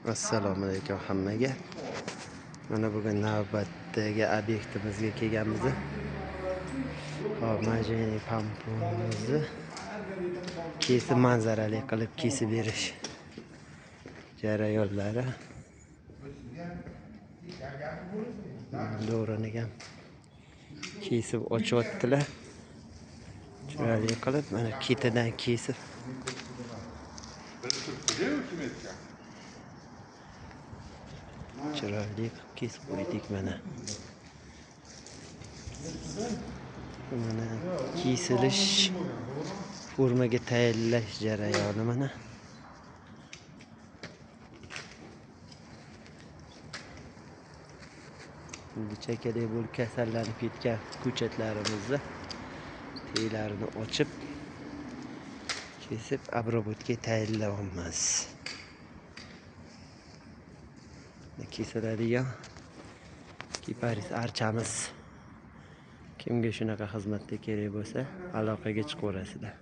Assalomu alaykum hammaga. Mana bugun navbatdagi obyektimizga kelganmiz. Hop, majeni pomponimizni kesib manzarali qilib kesib berish jarayonlari. Do'rini ham kesib ochyaptilar. Chiroyli qilib mana ketidan kesib chiroyli kesib qo'ydik mana. Mana kesilish, formaga tayyorlash jarayoni mana. Endi chakadek bo'lib kasallanib ketgan ko'chatlarimizni teylarini ochib kesib obro'botga tayyorlayapmiz. Kesiladigan kiparis archamiz. Kimga shunaqa xizmatda kerak bo'lsa, aloqaga chiqaverasizlar.